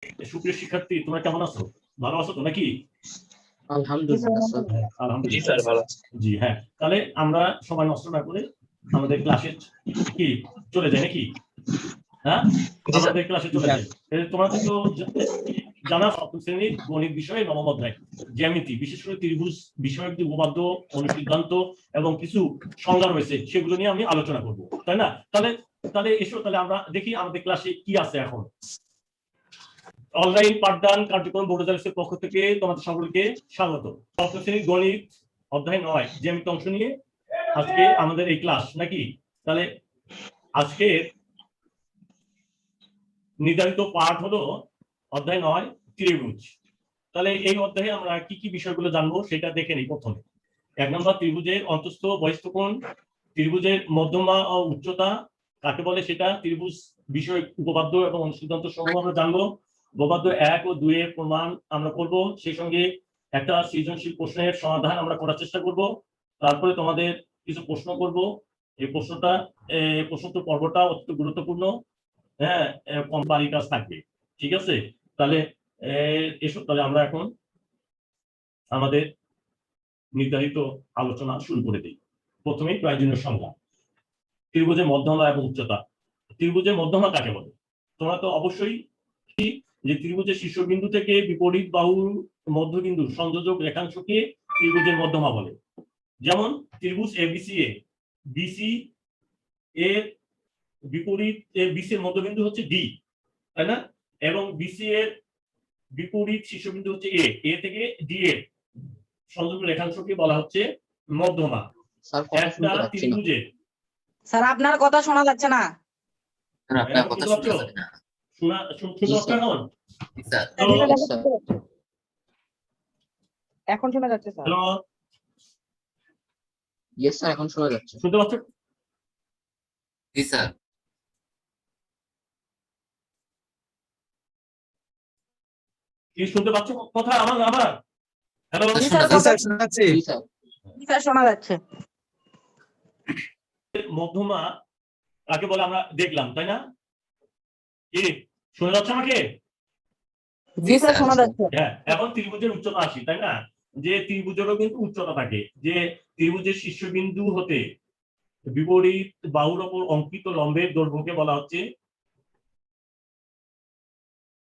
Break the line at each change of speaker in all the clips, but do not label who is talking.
সুপ্রিয় শিক্ষার্থী, তোমরা কেমন আছো? ভালো আছো তো নাকি?
আলহামদুলিল্লাহ স্যার।
আলহামদুলিল্লাহ স্যার, ভালো আছি। জি হ্যাঁ, তাহলে আমরা সময় নষ্ট না করে আমাদের ক্লাসে কি চলে যাই নাকি? হ্যাঁ, আমাদের ক্লাসে চলে যাই। তোমাদের তো জানা সপ্তম শ্রেণীর গণিত বিষয়ে নবম অধ্যায় জ্যামিতি, বিশেষ করে ত্রিভুজ বিষয়ক যে উপপাদ্য, অনুসিদ্ধান্ত এবং কিছু সংজ্ঞা রয়েছে সেগুলো নিয়ে আমি আলোচনা করব, তাই না? তাহলে এসো, তাহলে আমরা দেখি আমাদের ক্লাসে কি আছে এখন। অনলাইন পাঠদান কার্যক্রম বোর্ডের পক্ষ থেকে তোমাদের সকলকে স্বাগত। সপ্তম শ্রেণীর গণিত অধ্যায় 9 জ্যামিতি অংশ নিয়ে আজকে আমাদের এই ক্লাস নাকি? তাহলে আজকে নির্ধারিত পাঠ হলো অধ্যায় 9 ত্রিভুজ। তাহলে এই অধ্যায়ে আমরা কি কি বিষয়গুলো জানবো সেটা দেখে নিই। প্রথমে 1 নম্বর, ত্রিভুজের অন্তঃস্থ বহিঃস্থ কোণ, ত্রিভুজের মধ্যমা ও উচ্চতা কাকে বলে সেটা, ত্রিভুজ বিষয়ক উপপাদ্য এবং অনুসিদ্ধান্ত সমূহ আমরা জানবো। উপপাদ্য 1 ও 2 এর প্রমাণ আমরা করব, সেই সঙ্গে একটা সৃজনশীল প্রশ্নের সমাধান আমরা করার চেষ্টা করব। তারপরে তোমাদের কিছু প্রশ্ন করব। এই প্রশ্ন পর্বটা অত্যন্ত গুরুত্বপূর্ণ। হ্যাঁ, কম বাড়ি কাজ থাকবে, ঠিক আছে? তাহলে এসব, তাহলে আমরা এখন আমাদের নির্ধারিত আলোচনা শুরু করে দিই। প্রথমেই প্রয়োজনীয় সংজ্ঞা। ত্রিভুজের মধ্যমা এবং উচ্চতা। ত্রিভুজের মধ্যমা কাকে বলে? তোমরা তো অবশ্যই যে ত্রিভুজের শীর্ষবিন্দু থেকে বিপরীত বাহুর মধ্যবিন্দু সংযোজক রেখাংশকে ত্রিভুজের মধ্যমা বলে। যেমন ত্রিভুজ এবিসি এ, বিসি এর বিপরীত বিসি এর মধ্যবিন্দু হচ্ছে ডি, তাই না? এবং বিসি এর বিপরীত শীর্ষবিন্দু হচ্ছে এ, এ থেকে ডি এর সংযোজক রেখাংশকে বলা হচ্ছে মধ্যমা। একটা ত্রিভুজের,
স্যার আপনার কথা শোনা যাচ্ছে না।
আপনার কথা শোনা যাচ্ছে না। শুনতে পাচ্ছেন এখন?
এখন শোনা যাচ্ছে স্যার।
হ্যালো,
ইয়েস স্যার, এখন শোনা যাচ্ছে।
শুনতে পাচ্ছেন?
জি স্যার।
কি শুনতে পাচ্ছ কথা আমার? হ্যালো,
জি স্যার
শোনা যাচ্ছে। জি স্যার।
জি স্যার শোনা যাচ্ছে।
মধ্যমা কাকে বলে আমরা দেখলাম, তাই না? কি শোনা যাচ্ছে আমাকে?
জি স্যার শোনা যাচ্ছে।
হ্যাঁ, এখন ত্রিভুজের উচ্চতা আসি, তাই না? যে ত্রিভুজেরও কিন্তু উচ্চতা থাকে। যে ত্রিভুজের শীর্ষবিন্দু হতে বিপরীত বাহুর ওপর অঙ্কিত লম্বের দৈর্ঘ্যকে বলা হচ্ছে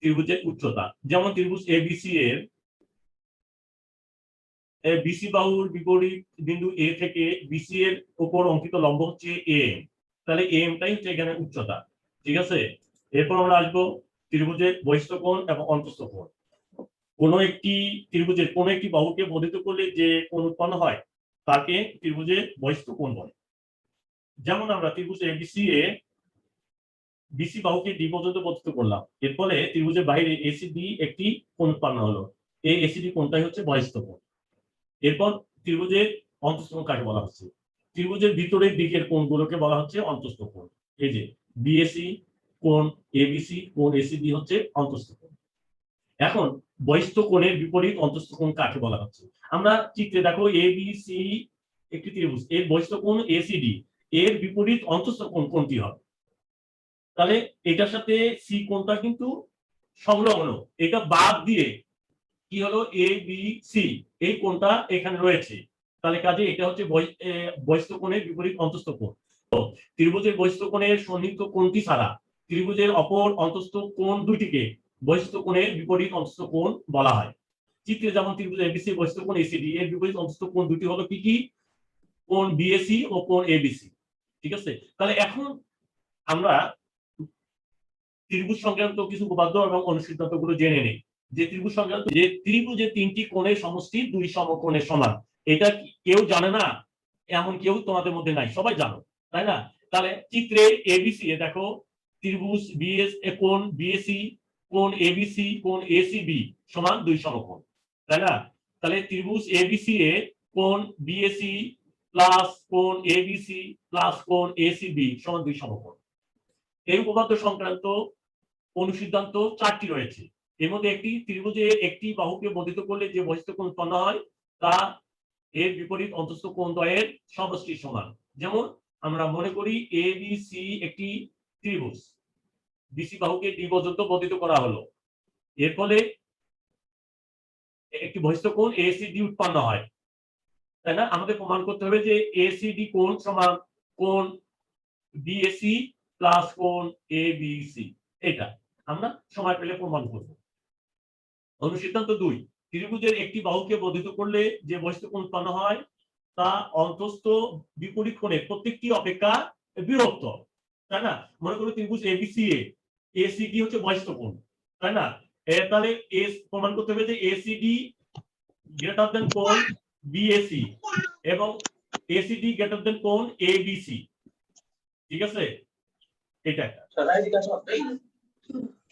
ত্রিভুজের উচ্চতা। যেমন ত্রিভুজ এবিসি এর বিসি বাহুর বিপরীত বিন্দু এ থেকে বিসি এর উপর অঙ্কিত লম্ব হচ্ছে এম। তাহলে এমটাই হচ্ছে এখানে উচ্চতা, ঠিক আছে? এরপর আমরা আসবো ত্রিভুজের বহিঃস্থ কোণ এবং অন্তঃস্থ কোণ। কোন একটি ত্রিভুজের কোন একটি বাহুকে বর্ধিত করলে যে কোণ উৎপন্ন হয় তাকে ত্রিভুজের বহিঃস্থ কোণ বলে। যেমন আমরা ত্রিভুজ এবিসি এ বিসি বাহুকে ডি পর্যন্ত বর্ধিত করলাম, এর ফলে ত্রিভুজের বাইরে এসিডি একটি কোণ উৎপন্ন হলো। এই এসিডি কোণটাই হচ্ছে বহিঃস্থ কোণ। এরপর ত্রিভুজের অন্তঃস্থ কোণ কাকে বলা হচ্ছে? ত্রিভুজের ভিতরের দিকের কোণগুলোকে বলা হচ্ছে অন্তঃস্থ কোণ। এই যে বিএসি কোণ, এবিসি কোণ, এসিডি হচ্ছে অন্তঃস্থ কোণ। এখন বহিঃস্থ কোণের বিপরীত অন্তঃস্থ কোণ কাকে বলা হচ্ছে? আমরা চিত্রে দেখো এবিসি একটি ত্রিভুজ, এর বহিঃস্থ কোণ এসিডি, এর বিপরীত অন্তঃস্থ কোণ কোনটি হবে? তাহলে এটার সাথে সি কোণটা কিন্তু সংলগ্ন, এটা বাদ দিয়ে কি হলো এ বি সি, এই কোণটা এখানে রয়েছে। তাহলে কাজে এটা হচ্ছে বহিঃস্থ কোণের বিপরীত অন্তঃস্থ কোণ। তো ত্রিভুজের বহিঃস্থ কোণের সন্নিহিত কোণটি ছাড়া ত্রিভুজের অপর অন্তঃস্থ কোণ দুটিকে বহিঃস্থ কোণের বিপরীত অন্তঃস্থ কোণ বলা হয়। চিত্রে যেমন ত্রিভুজ এবিসি বহিঃস্থ কোণ এসিডি, এর বিপরীত অন্তঃস্থ কোণ দুটি হলো কি কি? কোণ বিএসি ও কোণ এবিসি, ঠিক আছে? তাহলে এখন আমরা ত্রিভুজ সংক্রান্ত কিছু উপপাদ্য এবং অনুসিদ্ধান্তগুলো জেনে নেই। যে ত্রিভুজ সংক্রান্ত, যে ত্রিভুজের তিনটি কোণের সমষ্টি দুই সমকোণের সমান, এটা কেউ জানে না এমন কেউ তোমাদের মধ্যে নাই, সবাই জানো, তাই না? তাহলে চিত্রে এবিসি এ দেখো ত্রিভুজ বিএস কোণ বিএসি কোণ এবিসি কোণ এসিবি সমান দুই সমকোণ, তাই না? তাহলে ত্রিভুজ এবিসি এ কোণ বিএসি প্লাস কোণ এবিসি প্লাস কোণ এসিবি সমান দুই সমকোণ। এই উপপাদ্য সংক্রান্ত অনুসিদ্ধান্ত 4টি রয়েছে। এর মধ্যে একটি, ত্রিভুজের একটি বাহুকে বর্ধিত করলে যে বহিঃস্থ কোণ উৎপন্ন হয় তা এর বিপরীত অন্তঃস্থ কোণ দ্বয়ের সমষ্টির সমান। যেমন আমরা মনে করি এ বি সি একটি ত্রিভুজ, বিসি বাহুকে ডি পর্যন্ত বর্ধিত করা হলো, এর ফলে একটি বহিস্থ কোণ এসিডি উৎপন্ন হয়, তাই না? আমাদের প্রমাণ করতে হবে যে এসিডি কোণ সমান কোণ বিএসি প্লাস কোণ এবিসি। এটা আমরা সময় পেলে প্রমাণ করব। অনুসিদ্ধান্ত 2, ত্রিভুজের একটি বাহুকে বর্ধিত করলে যে বহিস্থ কোণ উৎপন্ন হয় তা অন্তস্থ বিপরীত কোণের প্রত্যেকটি অপেক্ষা বৃহত্তর, তাই না? মনে করো ত্রিভুজ এবিসি এ এসিডি হচ্ছে বহিস্থ কোণ, তাই না? তাহলে এস প্রমাণ করতে হবে যে এসিডি গ্রেটার দেন কোণ বিএসি এবং এসিডি গ্রেটার দেন কোণ এবিসি। ঠিক আছে, এটা একটা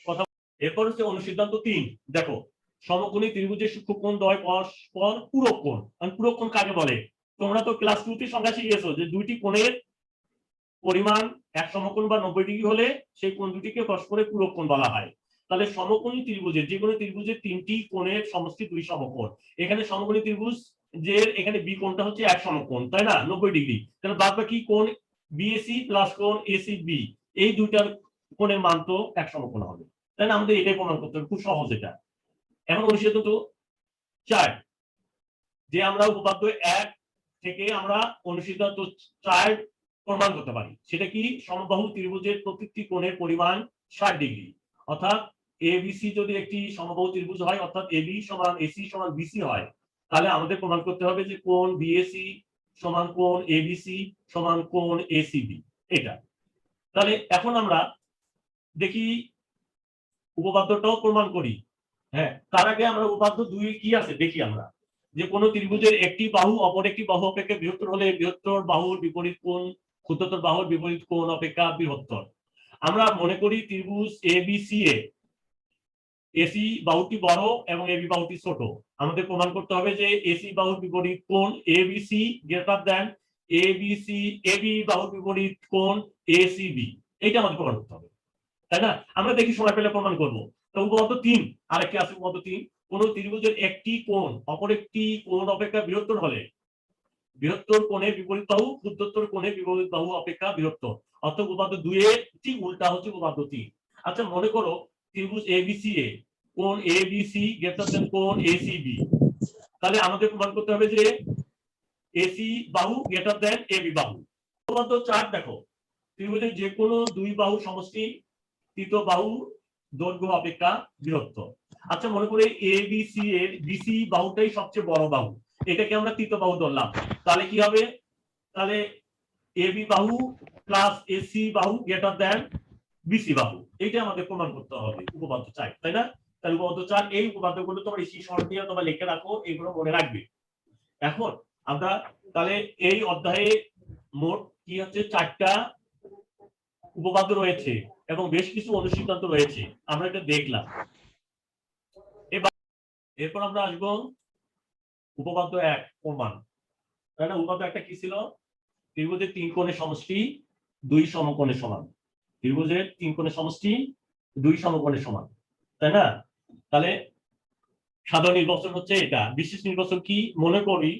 কথা। এরপর হচ্ছে অনুসিদ্ধান্ত 3, দেখো সমকোণী ত্রিভুজের সূক্ষ্মকোণ দ্বয় পরস্পর পূরক কোণ। পূরক কোণ কাকে বলে? তোমরা তো ক্লাস 2 তে সংজ্ঞা শিখেছো যে দুইটি কোণের পরিমাণ এক সমকোণ বা 90 ডিগ্রি হলে সেই কোণ দুটিকে পরস্পরের পূরক কোণ বলা হয়। তাহলে সমকোণী ত্রিভুজের যে কোনো ত্রিভুজের তিনটি কোণের সমষ্টি দুই সমকোণ। এখানে সমকোণী ত্রিভুজ যে এখানে বি কোণটা হচ্ছে এক সমকোণ, তাই না? 90 ডিগ্রি। তাহলে বাদ বাকি কোণ বিএসি প্লাস কোণ এসিবি এই দুইটার কোণের মান তো এক সমকোণ হবে, তাই না? আমাদের এটাই প্রমাণ করতে হবে, খুব সহজ এটা। এখন অনুসিদ্ধান্ত 4, যে আমরা উপপাদ্য 1 থেকে আমরা অনুসিদ্ধান্ত 4 প্রমাণ করতে পারি। সেটা কি? সমবাহু ত্রিভুজের প্রত্যেকটি কোণের পরিমাণ 60 ডিগ্রি। অর্থাৎ এবিসি যদি একটি সমবাহু ত্রিভুজ হয়, অর্থাৎ এবি সমান এসি সমান বিসি হয়, তাহলে আমাদের প্রমাণ করতে হবে যে কোণ বিএসি সমান কোণ এবিসি সমান কোণ এসিবি। এটা তাহলে এখন আমরা দেখি উপপাদ্যটাও প্রমাণ করি। হ্যাঁ, তার আগে আমরা উপপাদ্য 2 কি আছে দেখি আমরা। যে কোন ত্রিভুজের একটি বাহু অপর একটি বাহু অপেক্ষা বৃহত্তর হলে বৃহত্তর বাহুর বিপরীত কোণ ক্ষুদ্রতর বাহুর বিপরীত কোণ অপেক্ষা বৃহত্তর। আমরা মনে করি ত্রিভুজ এবিসি এ এসি বাহুটি বড় এবং এবি বাহুটি ছোট। আমাদের প্রমাণ করতে হবে যে এসি বাহুর বিপরীত কোণ ABC greater than ABC AB বাহুর বিপরীত কোণ এসিবি। এটা আমাদের প্রমাণ করতে হবে, তাই না? আমরা দেখি সময় পেলে প্রমাণ করবো। তো উপপাদ্য 3 আরেকটি আছে, উপপাদ্য 3, কোন ত্রিভুজের একটি কোণ অপর একটি কোণ অপেক্ষা বৃহত্তর হলে বৃহত্তর কোণের বিপরীত বাহু ক্ষুদ্রতর কোণের বিপরীত বাহু অপেক্ষা বৃহত্তর। অর্থাৎ উপপাদ্য 2 এর ঠিক উল্টা হচ্ছে উপপাদ্য 3। আচ্ছা, মনে করো ত্রিভুজ এবিসি এ কোণ এবিসি গ্রেটার দেন কোণ এসিবি। তাহলে আমাদের প্রমাণ করতে হবে যে এসি বাহু গ্রেটার দেন এবি বাহু। উপপাদ্য 4 দেখো, ত্রিভুজের যে কোনো দুই বাহু সমষ্টি তৃতীয় বাহু দৈর্ঘ্য অপেক্ষা বৃহত্তর। আচ্ছা, মনে করে এবিসি এর বিসি বাহুটাই সবচেয়ে বড় বাহু, এটাকে আমরা তৃতীয় বাহু ধরলাম। তাহলে কি হবে? তাহলে এবি বাহু প্লাস এসি বাহু গ্রেটার দেন বিসি বাহু। এইটা আমাদের প্রমাণ করতে হবে উপপাদ্য 4, তাই না? তাহলে উপপাদ্য 4 এই উপপাদ্যগুলো তোমরা ইসি শর্ট দিয়ে তোমরা লিখে রাখো, এগুলো মনে রাখবে। এখন আমরা তাহলে এই অধ্যায়ে মোট কি হচ্ছে 4টা উপপাদ্য রয়েছে এবং বেশ কিছু অনুসিদ্ধান্ত রয়েছে, আমরা এটা দেখলাম। এরপর আমরা আসবো উপপাদ্য 1 প্রমাণ, তাই না? উপপাদ্য 1টা কি ছিল? ত্রিভুজের 3 কোণের সমষ্টি 2 সমকোণের সমান। ত্রিভুজের 3 কোণের সমষ্টি 2 সমকোণের সমান, তাই না? তাহলে সাধারণ নির্বাচন হচ্ছে এটা। বিশেষ নির্বাচন কি? মনে করি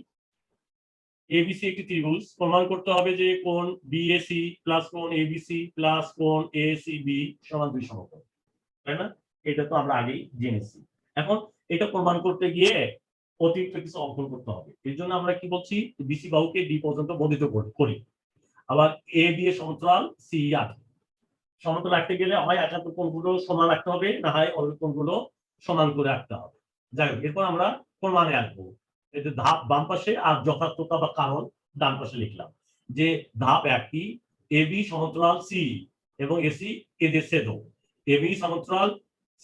এবিসি একটি ত্রিভুজ, প্রমাণ করতে হবে যে কোণ বিএসি প্লাস কোণ এবিসি প্লাস কোণ এসিবি সমান 2 সমকোণ, তাই না? এটা তো আমরা আগেই জেনেছি। এখন এটা প্রমাণ করতে গিয়ে অতিরিক্ত কিছু অঙ্কন করতে হবে। এর জন্য আমরা কি বলছি? বিসি বাহুকে ডি পর্যন্ত বর্ধিত করি। আবার এ দিয়ে সমান্তরাল সি আঁকি। সমান্তরাল রাখতে গেলে হয় একান্ত কোণগুলো সমান রাখতে হবে, না হয় অন্য কোণগুলো সমান করে রাখতে হবে। যাই হোক, এরপর আমরা প্রমাণে আসবো। এই যে ধাপ বাম পাশে আর যথার্থতা বা কারণ ডান পাশে লিখলাম। যে ধাপ 1 কি? এবি সমান্তরাল সি এবং এসি এদের ছেদক। এবি সমান্তরাল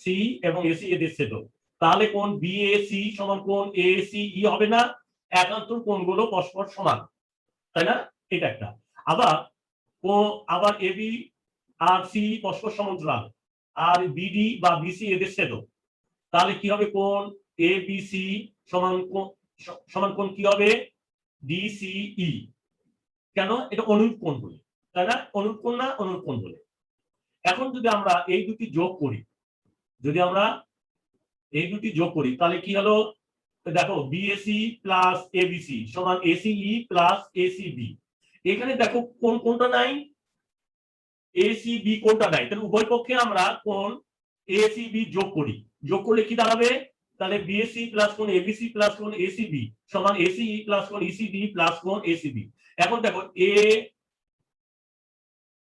সি এবং এসি এদের ছেদক। তাহলে কোণ বিএসি সমান কোণ এসিই হবে না? একান্তর কোণগুলো পরস্পর সমান, তাই না? এটা একটা। আবার এবি আর সি পরস্পর সমান্তরাল, আর বিডি বা বিসি এদের ছেদক। তাহলে কি হবে? কোণ এবিসি সমান কোণ কি হবে? ডিসিই। কেন? এটা অনুরূপ কোণ বলে, তাই না? অনুরূপ কোণ না? অনুরূপ কোণ বলে। এখন যদি আমরা এই দুটি যোগ করি, তাহলে কি হলো? দেখো বিএসি প্লাস এবিসি সমান এসিই প্লাস এসিবি। এখানে দেখো কোনটা নাই? এসিবি কোনটা নাই। তাহলে উভয় পক্ষে আমরা কোণ এসিবি যোগ করি। যোগ করলে কি দাঁড়াবে? তাহলে বিএসি প্লাস কোণ এবিসি প্লাস কোণ এসিবি সমান এসিই প্লাস কোণ ইসিডি প্লাস কোণ এসিবি। এখন দেখো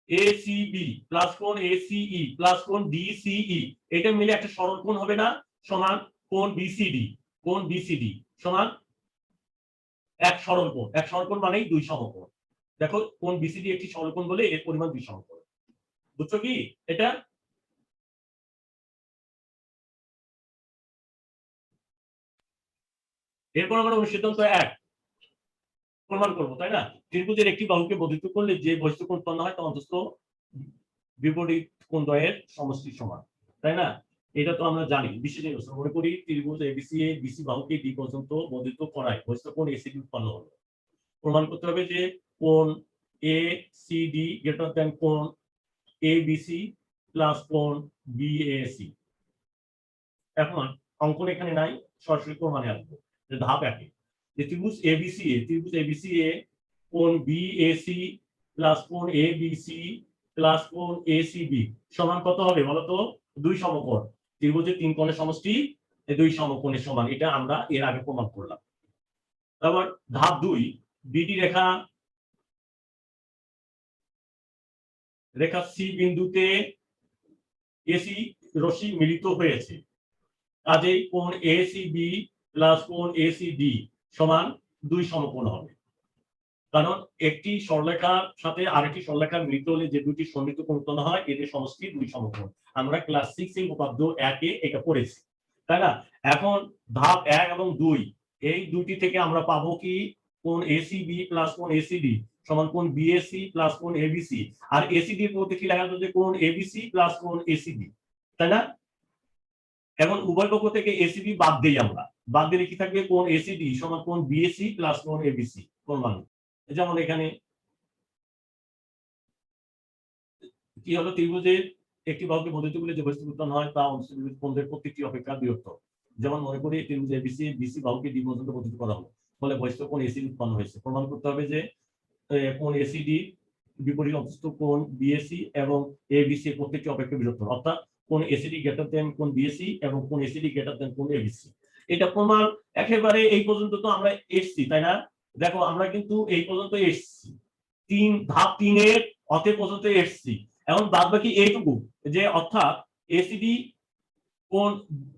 এসিবি প্লাস কোণ এসিই প্লাস কোণ ডিসিই এটা মিলে একটা সরল কোণ হবে না? সমান কোণ বিসিডি। কোণ বিসিডি সমান এক সরল কোণ। এক সরল কোণ মানেই দুই সমকোণ। দেখো কোণ বিসিডি একটি সরল কোণ বলে এর পরিমাণ দুই সমকোণ। বুঝছো কি এটা? এরপর আমরা অনুসিদ্ধান্ত 1 প্রমাণ করবো, তাই না? ত্রিভুজের একটি বাহুকে বর্ধিত করলে যে বহিঃস্থ কোণ উৎপন্ন হয় তা অন্তঃস্থ বিপরীত কোণ দ্বয়ের সমষ্টির সমান, তাই না? এটা তো আমরা জানি। বিশেষ মনে করি ত্রিভুজ এবিসি এ বিসি বাহুকে ডি পর্যন্ত বর্ধিত করায় বহিঃস্থ কোণ এসিডি উৎপন্ন হলো। প্রমাণ করতে হবে যে কোণ এসিডি গ্রেটার দ্যান কোণ এবিসি প্লাস কোণ বিএসি। এখন অঙ্কন এখানে নাই, সরাসরি প্রমাণে আসবো। ধাপ 1 ত্রিভুজ এবিসি এ কোণ বিএসি প্লাস কোণ এবিসি প্লাস কোণ এসিবি সমান কত হবে বলতো? দুই সমকোণ। ত্রিভুজের তিন কোণের সমষ্টি দুই সমকোণের সমান, এটা আমরা এর আগে প্রমাণ করলাম। তারপর ধাপ 2 বিডি রেখা সি বিন্দুতে এসি রশ্মি মিলিত হয়েছে, কাজেই কোণ এসিবি প্লাস কোণ এসিডি সমান দুই সমকোণ হবে। কারণ একটি সরলরেখার সাথে আরেকটি সরলরেখা মিলিত হলে যে দুটি সমমিত কোণ উৎপন্ন হয় এদের সমষ্টি দুই সমকোণ। আমরা ক্লাস 6 এর উপপাদ্য 1 এ এটা পড়েছি, তাই না? এখন ধাপ 1 এবং 2 এই দুটি থেকে আমরা পাবো কি? কোণ এসিবি প্লাস কোণ এসিডি সমান কোণ বিএসি প্লাস কোণ এবিসি। আর এসিডি এর মধ্যে কি লেখা আছে? যে কোণ এবিসি প্লাস কোণ এসিবি, তাই না? এখন উভয় পক্ষ থেকে এসিবি বাদ দেই আমরা। বাদ দিলে কি থাকবে? কোণ এসিডি সমান কোণ বিএসি প্লাস কোণ এবিসি কোণ মান। যেমন এখানে কি হলো? ত্রিভুজের একটি বাহুকে বর্ধিত করলে যে বহিঃস্থ উৎপন্ন হয় তা অন্তঃস্থ কোণের প্রত্যেকটি অপেক্ষা বৃহত্তর। যেমন মনে করি ত্রিভুজ এবিসি বিসি বাহুকে ডি পর্যন্ত বর্ধিত করা হলো, ফলে বহিঃস্থ কোণ এসিডি উৎপন্ন হয়েছে। প্রমাণ করতে হবে যে কোণ এসিডি বিপরীত অন্তঃস্থ কোণ বিএসি এবং এবিসি এর প্রত্যেকটি অপেক্ষা বৃহত্তর, অর্থাৎ কোণ এসিডি গ্রেটার দেন কোণ বিএসি এবং কোণ এসিডি গ্রেটার দেন কোণ এবিসি। এটা প্রমাণ একেবারে এই পর্যন্ত তো আমরা এসছি, তাই না? দেখো আমরা কিন্তু এই পর্যন্ত এসছি, ধাপ 3 এর অতে পর্যন্ত এসছি। এখন বাদ বাকি এইটুকু যে অর্থাৎ এসিডি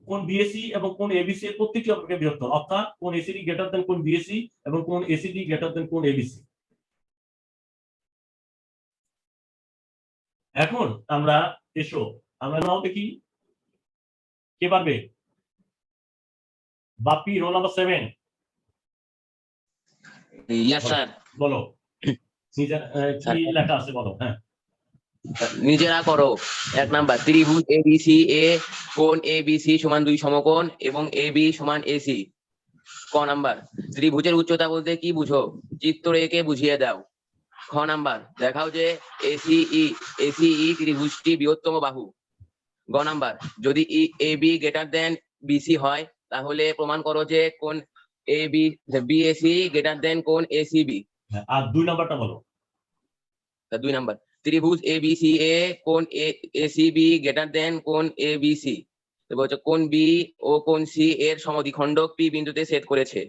কোণ বিএসি এবং কোণ এবিসি এর প্রত্যেকটি অপেক্ষা বৃহত্তর, অর্থাৎ কোণ এসিডি গ্রেটার দেন কোণ বিএসি এবং কোণ এসিডি গ্রেটার দেন কোণ এবিসি। এখন আমরা এসো আমরা নাও দেখি কে পারবে। বাপি রোল নাম্বার 7
ইয়েস স্যার।
বলো নিজের কি লেখা আছে বলো। হ্যাঁ,
নিজেরা করো। 1 নাম্বার ত্রিভুজ এবিসি এ কোণ এবিসি সমান দুই সমকোণ এবং এবি সমান এসি। ক নাম্বার ত্রিভুজের উচ্চতা বলতে কি বুঝো? চিত্র এঁকে বুঝিয়ে দাও। খ নাম্বার দেখাও যে এসিই ত্রিভুজটি বৃহত্তম বাহু। গ নাম্বার যদি এবি গ্রেটার দেন বিসি হয় তাহলে প্রমাণ করো যে কোণ বিএসি গ্রেটার দেন কোণ এসিবি।
আর 2 নাম্বারটা বলো।
2 নাম্বার ত্রিভুজ এবিসি এ কোণ এসিবি গ্রেটার দেন কোণ এবিসি, বলছে কোণ বি ও কোণ সি এর সমদ্বিখণ্ডক পি বিন্দুতে ছেদ করেছে।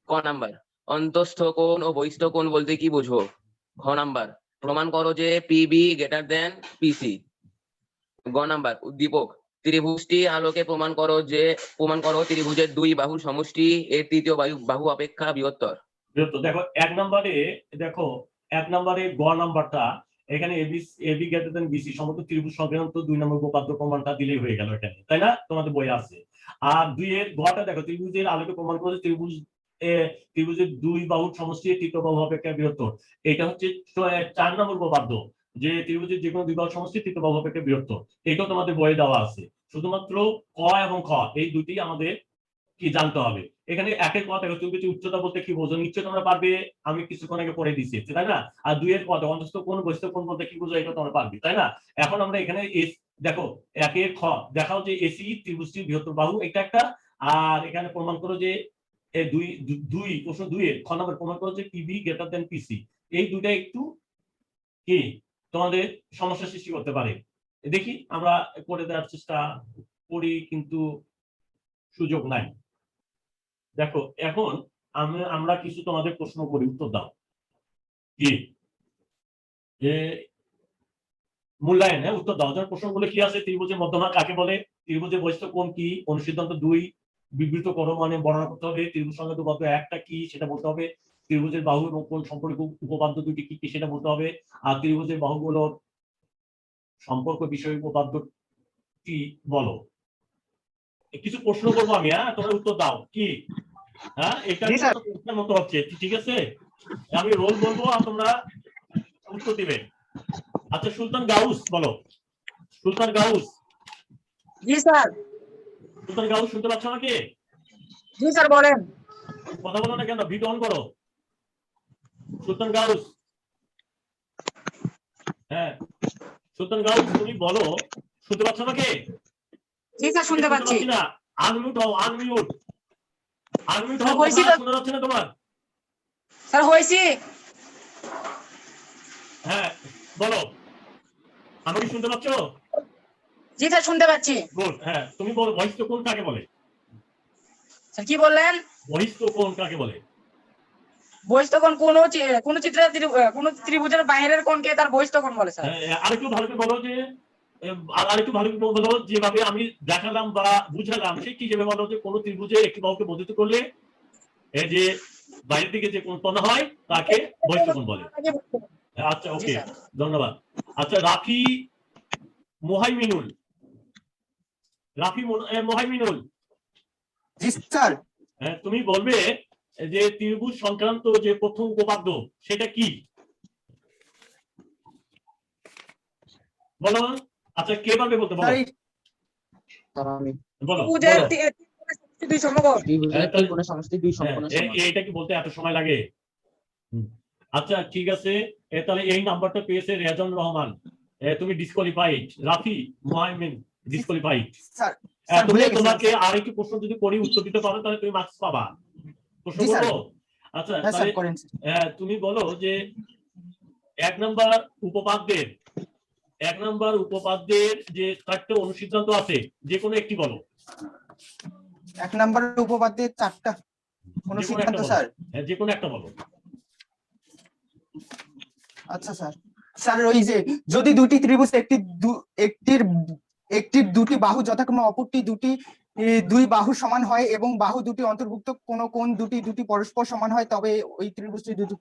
ক নাম্বার অন্তঃস্থ কোণ ও বহিঃস্থ কোণ বলতে কি বুঝো? খ নাম্বার প্রমাণ করো যে পিবি গ্রেটার দেন পিসি। গ নাম্বার উদ্দীপক ত্রিভুজটি আলোকে প্রমাণ করো ত্রিভুজের দুই বাহুর সমষ্টি এর তৃতীয় বাহু অপেক্ষা বৃহত্তর।
দেখো 1 নম্বরে গ নাম্বারটা এখানে এবি গ্রেটার দেন বিসি সমগ্র ত্রিভুজ সংক্রান্ত 2 নম্বর উপপাদ্য প্রমাণটা দিলেই হয়ে গেল এখানে, তাই না? তোমাদের বই আছে। আর 2 এর গটা দেখো ত্রিভুজের আলোকে প্রমাণ করে ত্রিভুজের দুই বাহুর সমষ্টি তৃতীয় বাহু অপেক্ষা বৃহত্তর। এটা হচ্ছে 4 নম্বর উপপাদ্য যে ত্রিভুজের যে কোনো দুই বাহুর সমষ্টি তৃতীয় বাহু অপেক্ষা বৃহত্তর। এটাও তোমাদের বইয়ে দেওয়া আছে। শুধুমাত্র ক এবং খ এই দুটি আমাদের কি জানতে হবে। এখানে একের কথা ত্রিভুজের উচ্চতা বলতে কি বোঝো? নিশ্চয় তোমরা পারবে, আমি কিছুক্ষণ আগে পড়ে দিচ্ছি, তাই না? আর 2 এর কথা অন্তঃস্থ কোণ বহিঃস্থ কোণ বলতে কি বোঝো? এটা তোমরা পারবে, তাই না? এখন আমরা এখানে দেখো 1 এর খ দেখাও যে এসি ত্রিভুজটির বৃহত্তর বাহু, এটা একটা। আর এখানে প্রমাণ করো যে প্রশ্ন 2 এর খ নম্বর প্রমাণ করো যে পিবি গ্রেটার দেন পিসি। এই দুইটা একটু কি তোমাদের সমস্যা সৃষ্টি করতে পারে। দেখি আমরা করে দেওয়ার চেষ্টা করি কিন্তু সুযোগ নাই। দেখো এখন আমরা কিছু তোমাদের প্রশ্ন করি, উত্তর দাও। কি যে মূল্যায়ন, উত্তর দাও। যার প্রশ্নগুলো কি আছে? ত্রিভুজের মধ্যমা কাকে বলে? ত্রিভুজের বহিস্থ কোণ কি? অনুসিদ্ধান্ত 2 বিবৃত করো মানে বর্ণনা করতে হবে। ত্রিভুজ সংক্রান্ত উপপাদ্য একটা কি সেটা বলতে হবে। ত্রিভুজের বাহু এবং কোণ সম্পর্কিত উপপাদ্য দুটি কি কি সেটা বলতে হবে। আর ত্রিভুজের বাহুগুলোর সম্পর্ক বিষয় উপপাদ্য কি বলো। কিছু প্রশ্ন করবো আমি, হ্যাঁ তোমরা উত্তর দাও। কি হ্যাঁ এটা প্রশ্নের মতো হচ্ছে, ঠিক আছে? আমি রোল বলবো আর তোমরা উত্তর দিবে। আচ্ছা সুলতান গাউস বলো। সুলতান গাউস।
জি স্যার।
সুলতান গাউস শুনতে পাচ্ছ আমাকে?
জি স্যার বলেন।
কথা বলো না কেন? ভিডিও অন করো। সুলতান গাউস। হ্যাঁ সুলতান গাউস তুমি বলো, শুনতে পাচ্ছ আমাকে?
জি স্যার শুনতে পাচ্ছি।
না আনমিউট হও, আনমিউট আনমিউট হও।
হয়েছি
কথা
তো।
শোনা যাচ্ছে না তোমার?
স্যার হয়েছি।
হ্যাঁ বলো, আমাকে শুনতে পাচ্ছ?
জি স্যার শুনতে পাচ্ছি।
গুড। হ্যাঁ তুমি বলো বহিস্থ কোণ কাকে বলে?
স্যার কি বললেন?
বহিস্থ কোণ কাকে বলে?
বহিস্থ কোণ কোন চিত্রের কোন ত্রিভুজের বাইরের কোণকে তার বহিস্থ কোণ বলে স্যার।
আরেকটু ভালো করে বলো যে আরেকটু ভালো করে বলো, যেভাবে আমি দেখালাম বা বুঝালাম সেই কি যেভাবে বলো যে কোন ত্রিভুজে একটি বাহুকে বর্ধিত করলে এই যে বাইরের দিকে যে কোণ উৎপন্ন হয় তাকে বহিস্থ কোণ বলে। আচ্ছা ওকে ধন্যবাদ। আচ্ছা রাফি মোহাইমিনুল। রাফি মোহাইমিনুল।
জি স্যার।
হ্যাঁ তুমি বলবে যে ত্রিভুজ সংক্রান্ত যে প্রথম উপপাদ্য সেটা কি বলো। আচ্ছা কে পারবে বলতে? বলো
স্যার আমি
বলো
ত্রিভুজের দুই সমকোণ।
ত্রিভুজের তিন কোণের সমষ্টি দুই সমকোণের সমান।
এইটা কি বলতে এত সময় লাগে? আচ্ছা ঠিক আছে, তাহলে এই নাম্বারটা পেয়েছে রেজন রহমান। তুমি disqualified. Rafi Mohaimin disqualified.
Sir
তোমাকে আরেকটু প্রশ্ন যদি করি উত্তর দিতে পারো তাহলে তুমি মার্কস পাবা। প্রশ্ন করবো? আচ্ছা তাহলে তুমি বলো যে এক নাম্বার উপপাদ্যের যে 4টে অনুসিদ্ধান্ত আছে যে কোনো একটি বলো।
এক নাম্বার উপপাদ্যের 4টা অনুসিদ্ধান্ত স্যার।
হ্যাঁ যে কোনো একটা বলো।
আচ্ছা স্যার। স্যার ওই যে যদি দুটি ত্রিভুজ একটির দুটি বাহু যথাক্রমে অপরটি দুই বাহু সমান হয় এবং বাহু দুটি অন্তর্ভুক্ত কোন কোণ দুটি পরস্পর সমান হয় তবে ওই ত্রিভুজটি দুটি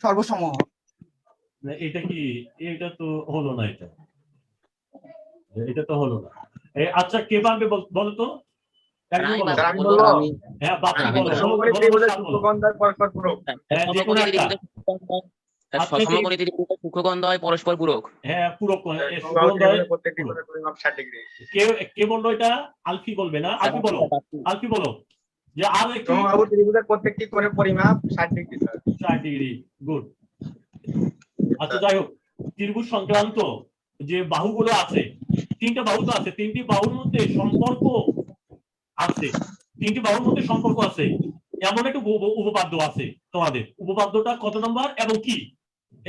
সর্বসমূহ।
এটা কি? এটা তো হলো না। এটা তো হলো না। আচ্ছা কে পারবে বলো তো? হ্যাঁ বাপি বলো।
সূক্ষ্মকোণ দ্বয় পরস্পর পূরক।
হ্যাঁ পূরক। কে বললো এটা? আলফি বলবে না? আলফি বলো, আলফি বলো যে আর একটি
ত্রিভুজের প্রত্যেকটি কোণের পরিমাপ 60 ডিগ্রি স্যার।
60 ডিগ্রি। গুড। আচ্ছা যাই হোক, ত্রিভুজ সংক্রান্ত যে বাহুগুলো আছে, 3টা বাহু তো আছে, 3টি বাহুর মধ্যে সম্পর্ক আছে, 3টি বাহুর মধ্যে সম্পর্ক আছে এমন একটা উপপাদ্য আছে তোমাদের। উপপাদ্যটা কত নম্বর এবং কি?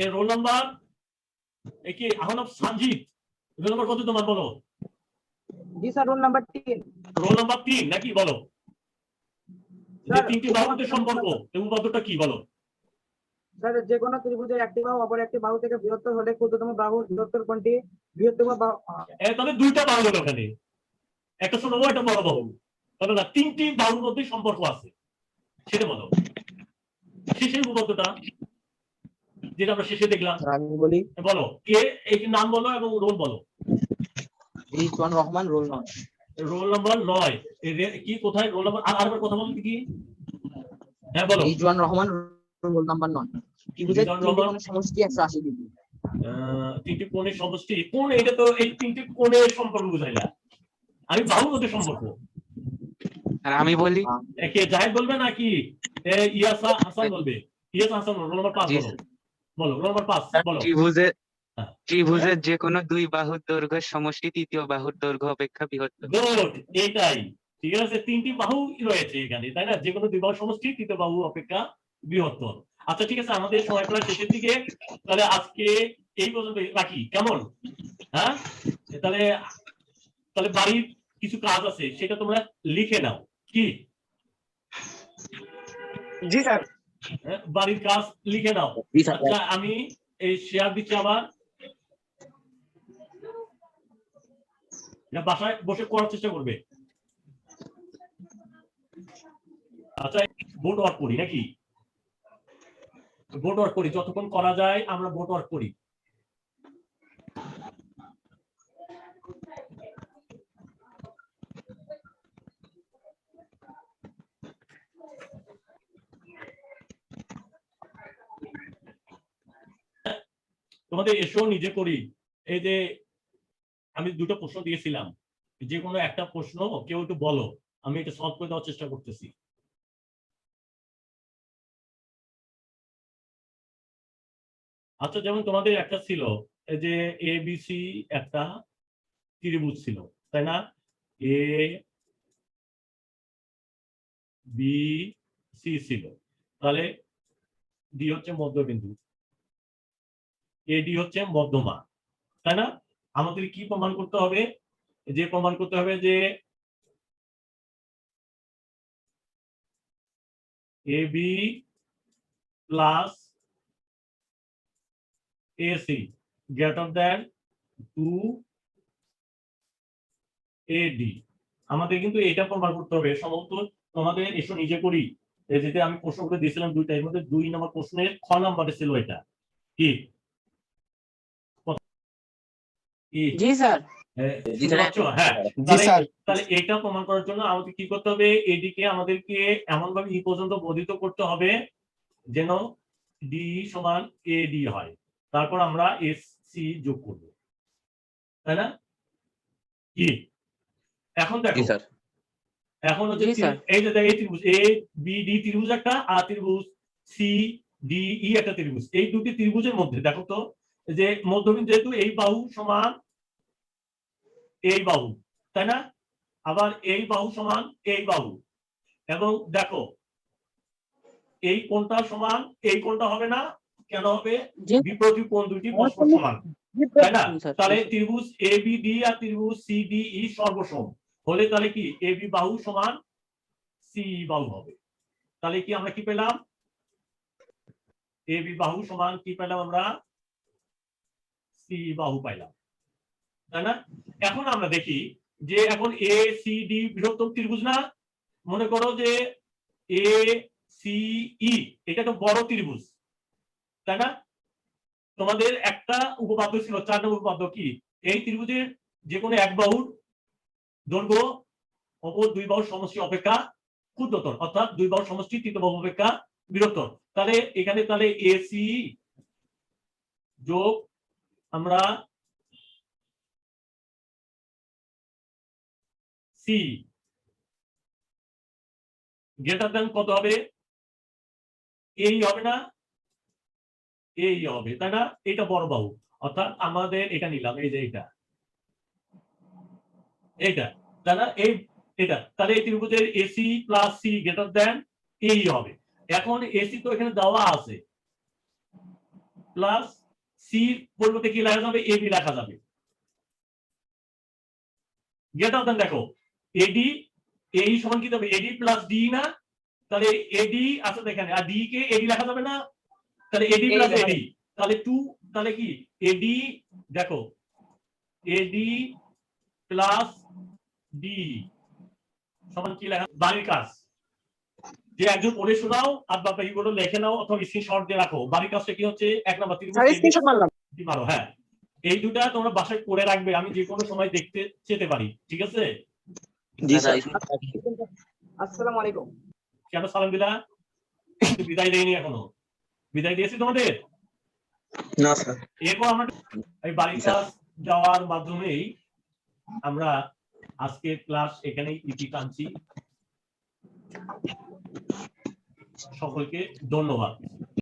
এর রোল নাম্বার কি? আহনাফ সানজিদ রোল নাম্বার কত তোমার বলো?
জি sir roll number 3।
Roll number 3 নাকি? বলো যে 3টি বাহুর মধ্যে সম্পর্ক এই উপপাদ্যটা কি বলো?
স্যার যে কোনো ত্রিভুজের একটি বাহু অপর একটি বাহু থেকে বৃহত্তর হলে ক্ষুদ্রতম বাহুর বৃহত্তর কোণটি বৃহত্তম বাহু।
তবে 2টা বাহু হলো ওখানে, একটা ছোট বাহু একটা বড় বাহু, তাহলে না 3টি বাহুর মধ্যে সম্পর্ক আছে সেটা বলো। শেষের উপপাদ্যটা যেটা আমরা শেষে দেখলাম
আমি বলি।
বলো কে? এই নাম বলো এবং রোল বলো।
Rizwan Rahman roll 9।
Roll number 9 কি? কোথায় রোল নাম্বার? আরেকবার কথা বলো কি? হ্যাঁ বলো।
Rizwan Rahman role number 9। ত্রিভুজের তিনটি কোণের সমষ্টি 180 ডিগ্রি।
3টি কোণের সমষ্টি কোণ? এটা তো এই 3টি কোণের সম্পর্ক বুঝাইলা, আমি বাহুর মধ্যে সম্পর্ক।
আর আমি বলি।
কে জাহেদ বলবে নাকি ইয়াসা হাসান বলবে? ইয়াসা হাসান রোল নাম্বার 5 বলো। বলো রোল নাম্বার 5 বলো।
ত্রিভুজের যে কোনো দুই বাহুর দৈর্ঘ্যের সমষ্টি তৃতীয় বাহুর দৈর্ঘ্য অপেক্ষা বৃহত্তর।
গুড। এইটাই ঠিক আছে, 3টি বাহু রয়েছে এখানে, তাই না? যে কোনো দুই বাহুর সমষ্টি তৃতীয় বাহু অপেক্ষা বৃহত্তর। আচ্ছা ঠিক আছে, আমাদের সময় প্রায় শেষের দিকে, তাহলে আজকে এই পর্যন্ত রাখি, কেমন? হ্যাঁ তাহলে বাড়ির কিছু কাজ আছে সেটা তোমরা লিখে নাও। কি
জি স্যার।
বাড়ির কাজ লিখে নাও।
জি স্যার।
আচ্ছা আমি এই শেয়ার দিচ্ছি আবার, বাসায় বসে করার চেষ্টা করবে। আচ্ছা বোর্ড ওয়ার্ক করি নাকি? বোর্ড ওয়ার্ক করি, যতক্ষণ করা যায় আমরা বোর্ড ওয়ার্ক করি। তোমাদের এসো নিজে করি। এই যে আমি দুটো প্রশ্ন দিয়েছিলাম, যে কোনো একটা প্রশ্ন কেউ একটু বলো, আমি এটা সলভ করে দেওয়ার চেষ্টা করতেছি। আচ্ছা যেমন তোমাদের একটা ছিল এই যে এবিসি একটা ত্রিভুজ ছিল, তাই না? এ বি সি ছিল, তাহলে ডি হচ্ছে মধ্যবিন্দু, এডি হচ্ছে মধ্যমা, তাই না? আমাদের কি প্রমাণ করতে হবে? যে প্রমাণ করতে হবে যে AB plus AC greater than 2AD। আমাদের কিন্তু এটা প্রমাণ করতে হবে। সম্ভবত তোমাদের এসো নিজে করি, এই যেটা আমি প্রশ্ন করে দিয়েছিলাম দুইটা, এর মধ্যে 2 নম্বর প্রশ্নের খ নম্বরে ছিল এটা। কি
জি স্যার।
জি স্যার।
হ্যাঁ,
জি স্যার।
তাহলে এটা প্রমাণ করার জন্য আমাদের কি করতে হবে? এদিকে আমাদেরকে এমন ভাবে ই পর্যন্ত বর্ধিত করতে হবে যেন ডি সমান এডি হয়, তারপর আমরা এসসি যোগ করব, তাই না? কি এখন
জি
দেখো,
স্যার।
এখন হচ্ছে
জি স্যার।
এই যে এই ত্রিভুজ এ বি ডি ত্রিভুজ একটা, আর ত্রিভুজ সি ডি ই একটা ত্রিভুজ। এই দুটি ত্রিভুজের মধ্যে দেখো তো যে মধ্যবিন্দু যেহেতু এই বাহু সমান এই বাহু, তাই না? আবার এই বাহু সমান এই বাহু, এবং দেখো এই কোণটা সমান এই কোণটা হবে না, কেন হবে?
জি
বিপরীত কোণ দুটি পরস্পর সমান, তাই না?
স্যার।
তাহলে ত্রিভুজ এবিডি আর ত্রিভুজ সিডিই সর্বসম হলে তাহলে কি এবি বাহু সমান সি বাহু হবে। তাহলে কি আমরা কি পেলাম? এবি বাহু সমান কি পেলাম আমরা? সি বাহু পাইলাম, তাই না? এখন আমরা দেখি যে এখন এ সি ডি বৃহত্তম ত্রিভুজ না? মনে করো যে এ সি ই এটা তো বড় ত্রিভুজ, তাই না? তোমাদের একটা উপপাদ্য ছিল, 4 নম্বর উপপাদ্য কি? এই ত্রিভুজের যে কোনো এক বাহুর দৈর্ঘ্য অপর দুই বাহুর সমষ্টি অপেক্ষা ক্ষুদ্রতর, অর্থাৎ দুই বাহুর সমষ্টি তৃতীয় বাহু অপেক্ষা বৃহত্তর। তাহলে এখানে তাহলে এসি যোগ আমরা সি গ্রেটার দ্যান কত হবে? এই হবে না? এই হবে, তাই না? এটা বড় বাহু, অর্থাৎ আমাদের এটা নিলাম, এই যে এটা এইটা, তাই না? এই এটা তাহলে এই ত্রিভুজের AC plus C greater than এই হবে। এখন এসি তো এখানে দেওয়া আছে, প্লাস সি পরিবর্তে কি লেখা যাবে? এবি লেখা যাবে। গ্রেটার দ্যান দেখো এডি, এই সমান কি হবে? এডি প্লাস ডি না? তাহলে এডি আছে এখানে, আর ডি কে এডি লেখা যাবে না? তাহলে এডি প্লাস এডি, তাহলে 2, তাহলে কি এডি দেখো এডি প্লাস ডি সমান কি লেখা? বাড়ির কাজ যে একজন পড়ে শোনাও আর বাবা এইগুলো লিখে নাও অথবা স্ক্রিনশট দিয়ে রাখো। বাড়ির কাজটা কি হচ্ছে? 1 নম্বর
স্ক্রিনশট মারলাম।
মারো। হ্যাঁ, এই দুটা তোমরা বাসায় করে রাখবে, আমি যে কোনো সময় দেখতে যেতে পারি, ঠিক আছে?
জি স্যার।
আসসালামু আলাইকুম।
কেন সালাম দিলা? বিদায় দেয়নি এখনো? বিদায় দিয়েছি তোমাদের?
না স্যার।
এরপর আমরা এই বাড়ির কাজ যাওয়ার মাধ্যমেই আমরা আজকে ক্লাস এখানেই ইতি টানছি। সকলকে ধন্যবাদ।